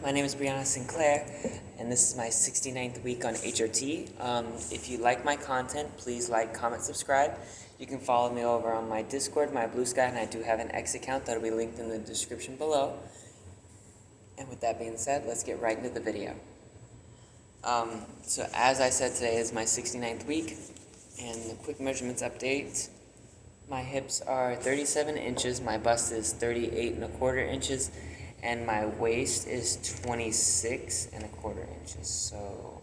my name is Brianna Sinclair, and this is my 69th week on HRT. If you like my content, please like, comment, subscribe. You can follow me over on my Discord, my Blue Sky, and I do have an X account that will be linked in the description below. And with that being said, let's get right into the video. So as I said, today is my 69th week, and the quick measurements update. My hips are 37 inches, my bust is 38 1/4 inches, and my waist is 26 1/4 inches. So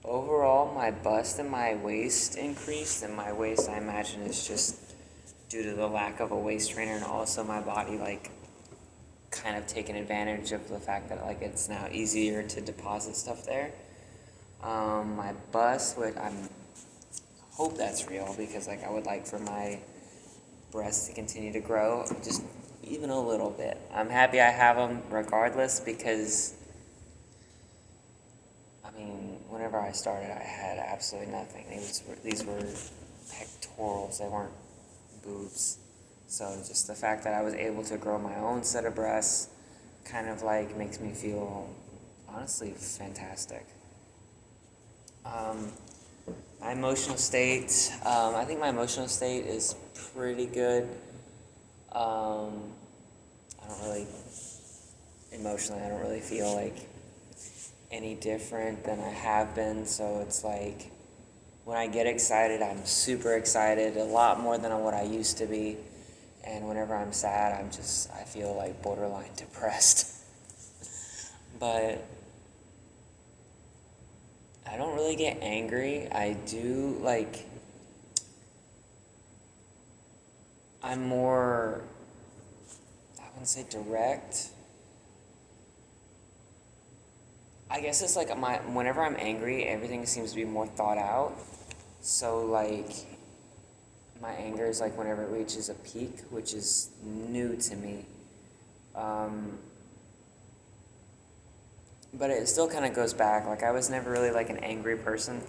overall, my bust and my waist increased, and my waist, I imagine, is just due to the lack of a waist trainer, and also my body kind of taking advantage of the fact that it's now easier to deposit stuff there. My bust, I hope that's real, because I would like for my breasts to continue to grow, just even a little bit. I'm happy I have them regardless, because whenever I started, I had absolutely nothing. These were pectorals, they weren't boobs. So just the fact that I was able to grow my own set of breasts kind of makes me feel honestly fantastic. My emotional state, I think my emotional state is pretty good. Emotionally, I don't really feel any different than I have been. So it's when I get excited, I'm super excited, a lot more than what I used to be. And whenever I'm sad, I feel borderline depressed. But I don't really get angry. I do I'm more, I wouldn't say direct. I guess it's whenever I'm angry, everything seems to be more thought out. So my anger is whenever it reaches a peak, which is new to me. But it still kind of goes back. I was never really an angry person.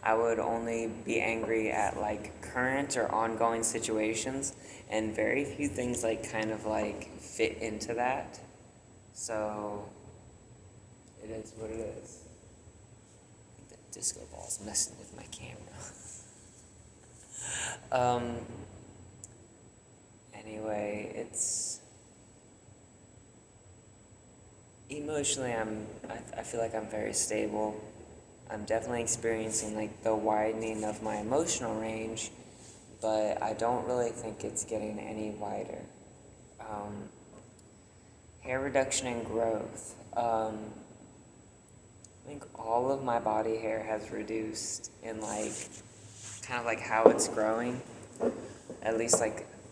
I would only be angry at current or ongoing situations, and very few things fit into that. So it is what it is. I think that disco ball's messing with my camera. Anyway, it's emotionally, I feel I'm very stable. I'm definitely experiencing the widening of my emotional range, but I don't really think it's getting any wider. Hair reduction and growth. I think all of my body hair has reduced in kind of how it's growing, at least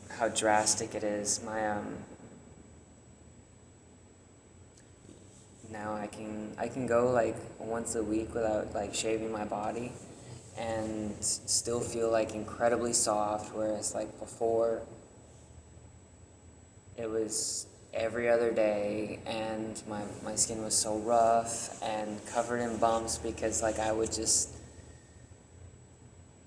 how drastic it is. Now I can go once a week without shaving my body and still feel incredibly soft, whereas before it was every other day, and my skin was so rough and covered in bumps because I would just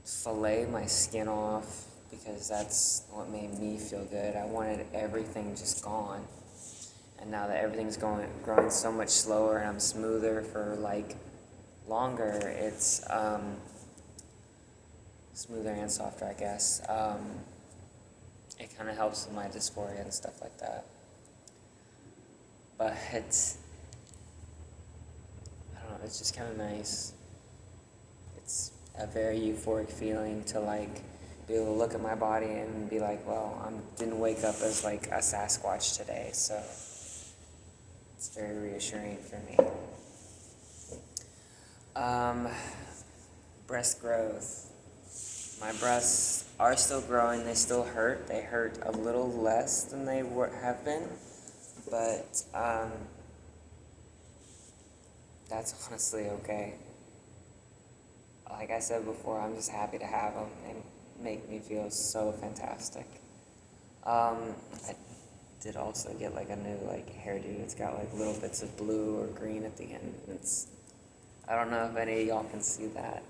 fillet my skin off, because that's what made me feel good. I wanted everything just gone. And now that everything's growing so much slower and I'm smoother for longer, it's smoother and softer, I guess. It kind of helps with my dysphoria and stuff like that. But I don't know, it's just kind of nice. It's a very euphoric feeling to be able to look at my body and be well, I didn't wake up as a Sasquatch today, so it's very reassuring for me. Breast growth. My breasts are still growing. They still hurt. They hurt a little less than they have been, but that's honestly okay. Like I said before, I'm just happy to have them. They make me feel so fantastic. I did also get a new hairdo. It's got little bits of blue or green at the end. I don't know if any of y'all can see that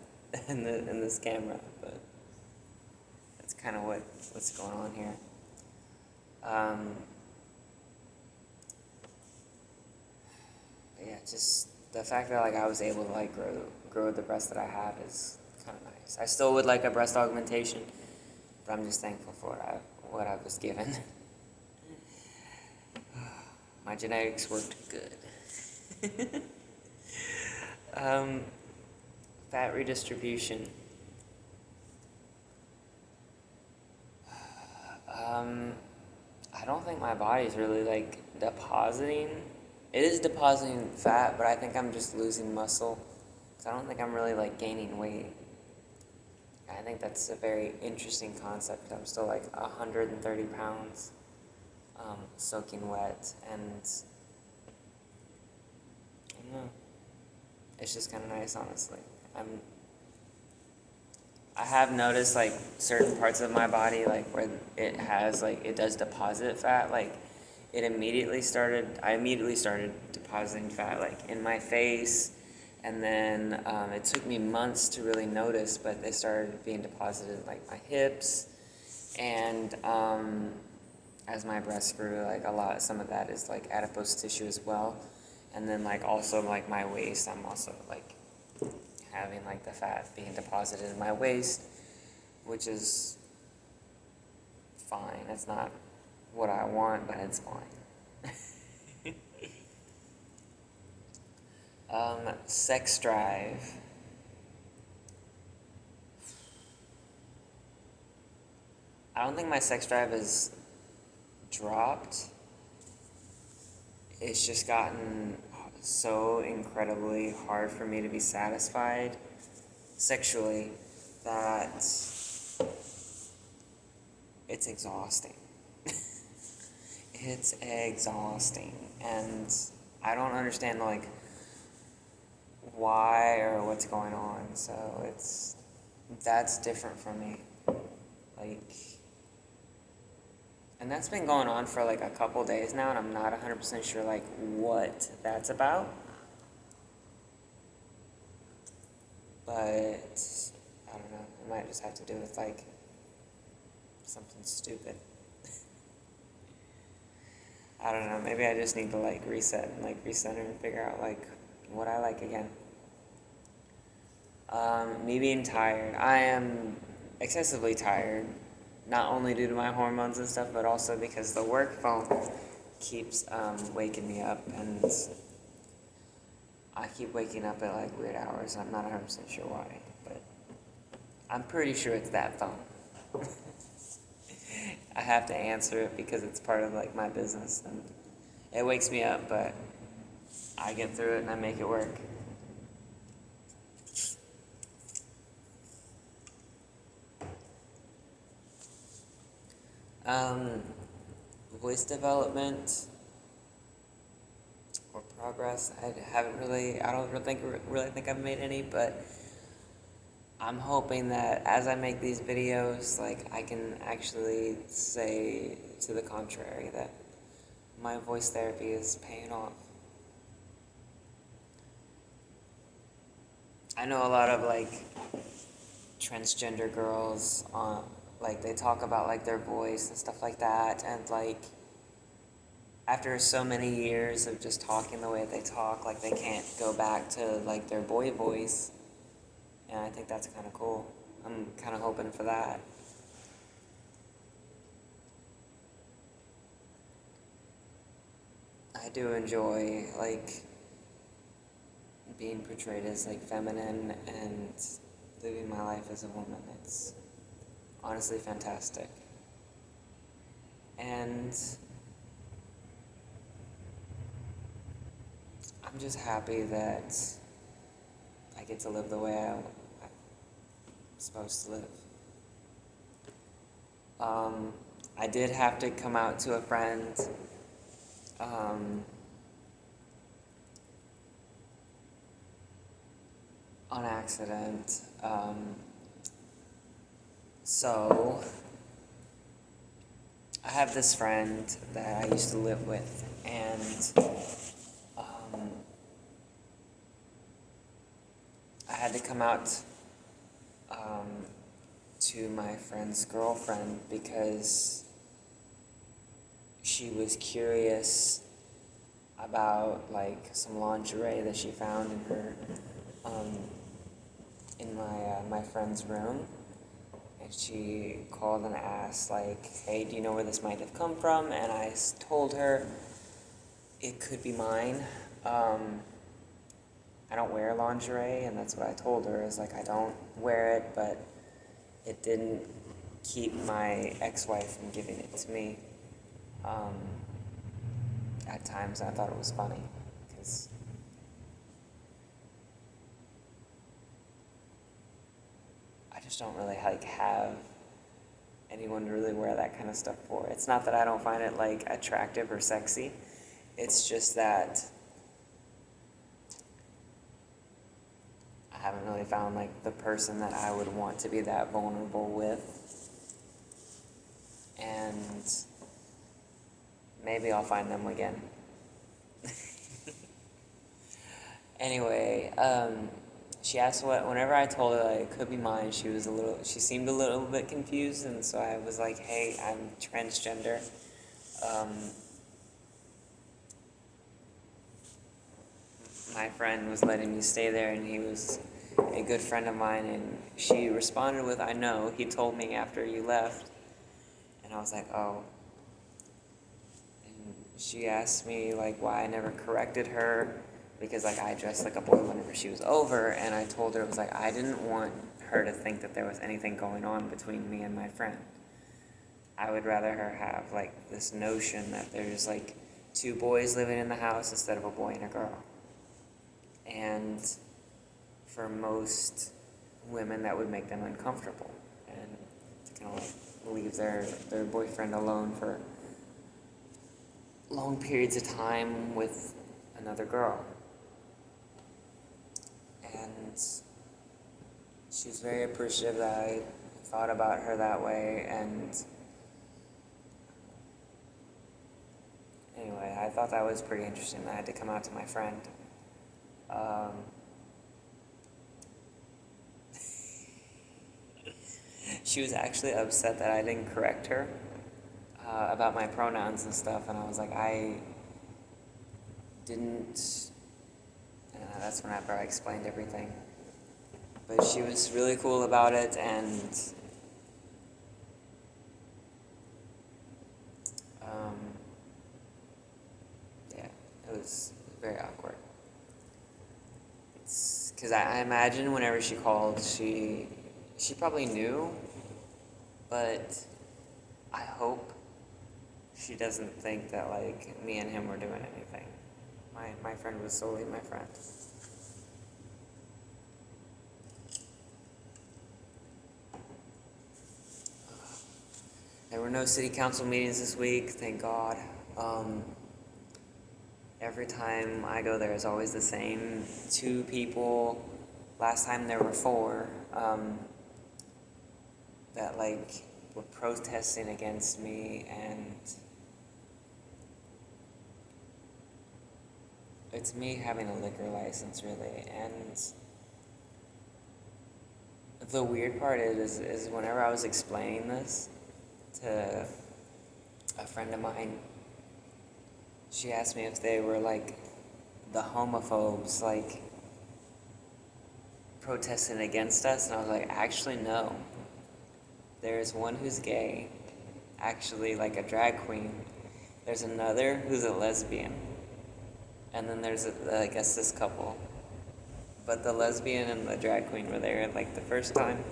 in this camera, but that's kind of what's going on here. just the fact that like I was able to like grow the breast that I have is kind of nice. I still would like a breast augmentation, but I'm just thankful for what I was given. My genetics worked good. Fat redistribution. I don't think my body's really like depositing. It is depositing fat, but I think I'm just losing muscle. Because I don't think I'm really like gaining weight. I think that's a very interesting concept. I'm still like 130 pounds, soaking wet, and I don't know. It's just kind of nice, honestly. I have noticed like certain parts of my body, like where it has like it does deposit fat. Like I immediately started depositing fat like in my face, and then it took me months to really notice, but they started being deposited in, like my hips, and as my breast grew, like some of that is like adipose tissue as well, and then like also like my waist, I'm also like having like the fat being deposited in my waist, which is fine. It's not what I want, but it's fine. Sex drive. I don't think my sex drive has dropped. It's just gotten so incredibly hard for me to be satisfied sexually that it's exhausting. It's exhausting, and I don't understand like why or what's going on. So that's different for me. Like, and that's been going on for like a couple days now, and I'm not 100% sure like what that's about. But I don't know. It might just have to do with like something stupid. I don't know. Maybe I just need to like reset and like recenter and figure out like what I like again. Me being tired. I am excessively tired, not only due to my hormones and stuff, but also because the work phone keeps waking me up, and I keep waking up at like weird hours, and I'm not 100% sure why, but I'm pretty sure it's that phone. I have to answer it because it's part of like my business, and it wakes me up, but I get through it and I make it work. Voice development or progress. I don't really think I've made any, but I'm hoping that as I make these videos, like I can actually say to the contrary, that my voice therapy is paying off. I know a lot of like transgender girls like they talk about like their voice and stuff like that, and like after so many years of just talking the way they talk, like they can't go back to like their boy voice, and I think that's kind of cool. I'm kind of hoping for that. I do enjoy like being portrayed as like feminine and living my life as a woman. It's honestly fantastic. And I'm just happy that I get to live the way I'm supposed to live. I did have to come out to a friend on accident. So I have this friend that I used to live with, and I had to come out to my friend's girlfriend because she was curious about like some lingerie that she found in her in my friend's room, and she called and asked like, "Hey, do you know where this might have come from?" And I told her it could be mine. I don't wear lingerie, and that's what I told her. Is like I don't wear it, but it didn't keep my ex-wife from giving it to me. At times, I thought it was funny because I just don't really like have anyone to really wear that kind of stuff for. It's not that I don't find it like attractive or sexy. It's just that I haven't really found like the person that I would want to be that vulnerable with. And maybe I'll find them again. Anyway, she asked whenever I told her that it could be mine, she seemed a little bit confused, and so I was like, hey, I'm transgender. My friend was letting me stay there, and he was a good friend of mine, and she responded with, I know, he told me after you left. And I was like, oh. And she asked me like why I never corrected her, because like I dressed like a boy whenever she was over, and I told her it was like I didn't want her to think that there was anything going on between me and my friend. I would rather her have like this notion that there's like two boys living in the house instead of a boy and a girl. And for most women that would make them uncomfortable, and to kind of like leave their boyfriend alone for long periods of time with another girl. And she was very appreciative that I thought about her that way, and anyway, I thought that was pretty interesting that I had to come out to my friend. She was actually upset that I didn't correct her about my pronouns and stuff, and I was like, I didn't, and that's whenever I explained everything. But she was really cool about it, and yeah, it was very awkward. It's because I imagine whenever she called, she probably knew, but I hope she doesn't think that like me and him were doing anything. My friend was solely my friend. There were no city council meetings this week, thank God. Every time I go there, it's always the same 2 people. Last time there were 4 that like were protesting against me, and it's me having a liquor license, really. And the weird part is whenever I was explaining this to a friend of mine, she asked me if they were like the homophobes, like protesting against us, and I was like, actually no. There's one who's gay, actually like a drag queen. There's another who's a lesbian, and then there's a cis couple. But the lesbian and the drag queen were there like the first time,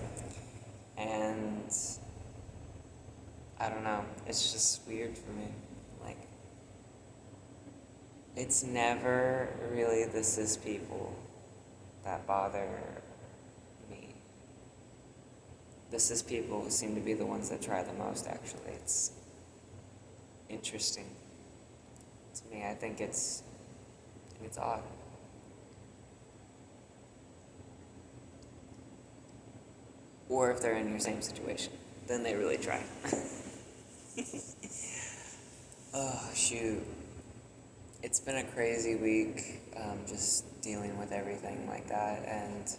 and I don't know, it's just weird for me. Like, it's never really the cis people that bother me. The cis people seem to be the ones that try the most, actually. It's interesting to me. I think it's odd. Or if they're in your same situation, then they really try. Oh, shoot. It's been a crazy week, just dealing with everything like that, and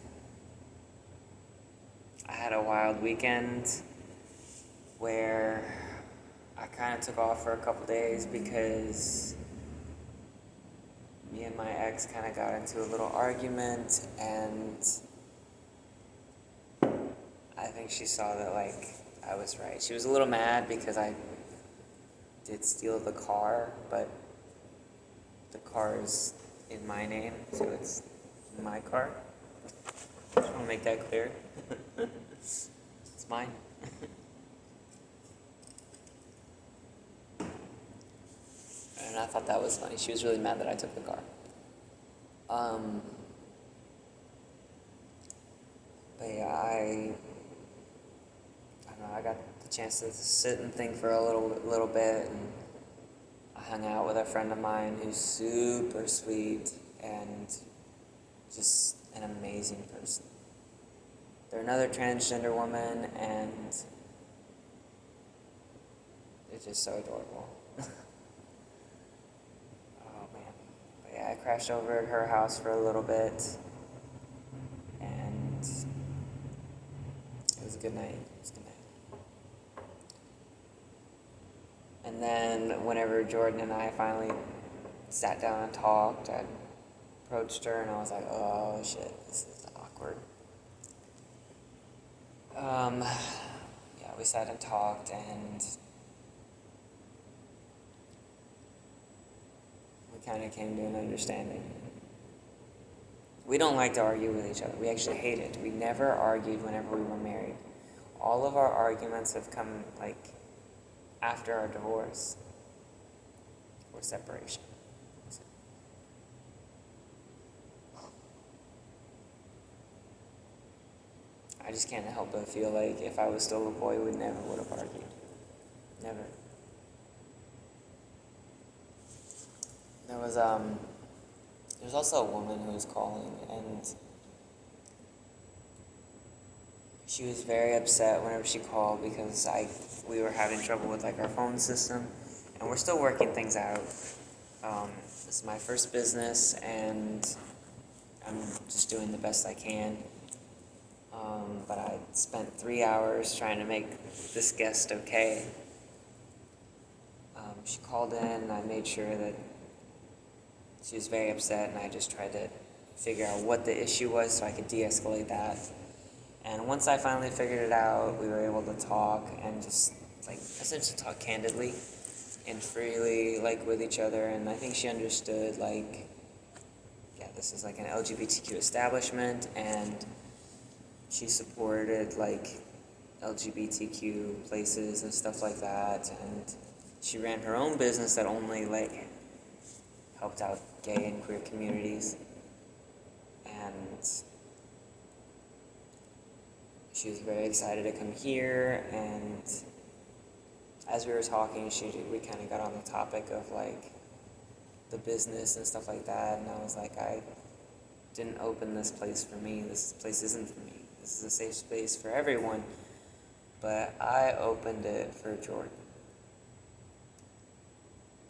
I had a wild weekend where I kind of took off for a couple days because me and my ex kind of got into a little argument, and I think she saw that, like, I was right. She was a little mad because I did steal the car, but the car is in my name, so it's my car. Just want to make that clear. It's mine. And I thought that was funny. She was really mad that I took the car. But yeah, I don't know, I got the chance to sit and think for a little bit, and I hung out with a friend of mine who's super sweet and just an amazing person. They're another transgender woman, and they're just so adorable. Oh man. But yeah, I crashed over at her house for a little bit, and it was a good night. It was a good night. And then whenever Jordan and I finally sat down and talked, I approached her and I was like, oh shit, this is awkward. Yeah, we sat and talked, and we kind of came to an understanding. We don't like to argue with each other. We actually hate it. We never argued whenever we were married. All of our arguments have come, like, after our divorce or separation. I just can't help but feel like if I was still a boy, we never would have argued. Never. There was also a woman who was calling, and she was very upset whenever she called because we were having trouble with, like, our phone system, and we're still working things out. This is my first business, and I'm just doing the best I can. But I spent 3 hours trying to make this guest okay. She called in, and I made sure that she was very upset, and I just tried to figure out what the issue was so I could de-escalate that. And once I finally figured it out, we were able to talk and just, like, essentially talk candidly and freely, like, with each other. And I think she understood, like, yeah, this is like an LGBTQ establishment, and she supported, like, LGBTQ places and stuff like that. And she ran her own business that only, like, helped out gay and queer communities. And she was very excited to come here, and as we were talking, we kind of got on the topic of, like, the business and stuff like that, and I was like, I didn't open this place for me. This place isn't for me. This is a safe space for everyone, but I opened it for Jordan.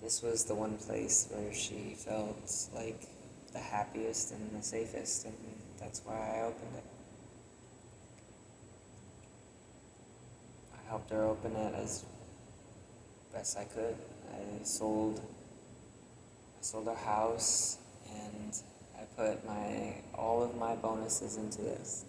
This was the one place where she felt, like, the happiest and the safest, and that's why I opened it. I helped her open it as best I could. I sold our house, and I put all of my bonuses into this.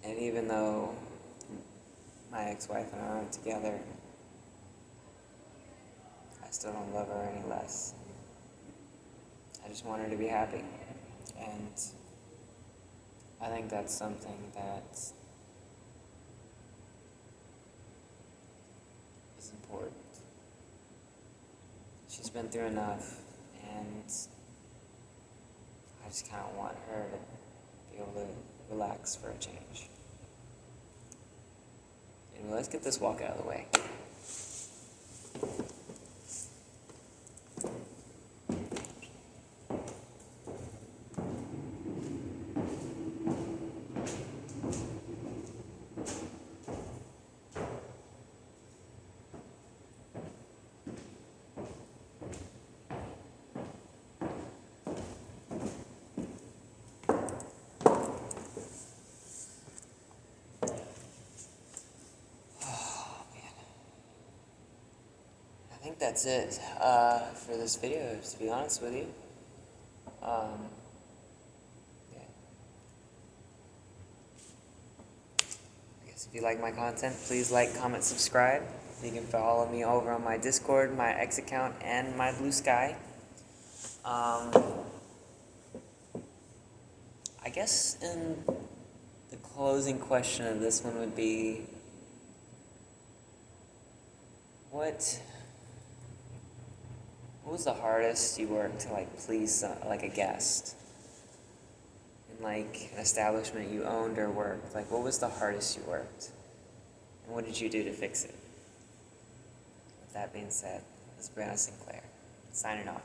And even though my ex-wife and I aren't together, I still don't love her any less. I just want her to be happy. And I think that's something that is important. She's been through enough, and I just kind of want her to be able to relax for a change. Anyway, let's get this walk out of the way. think that's it for this video, to be honest with you. Yeah. I guess if you like my content, please like, comment, subscribe. You can follow me over on my Discord, my X account, and my Blue Sky. I guess in the closing question of this one would be, what was the hardest you worked to like please like a guest in like an establishment you owned or worked? Like, what was the hardest you worked, and what did you do to fix it? With that being said, this is Brianna Sinclair signing off.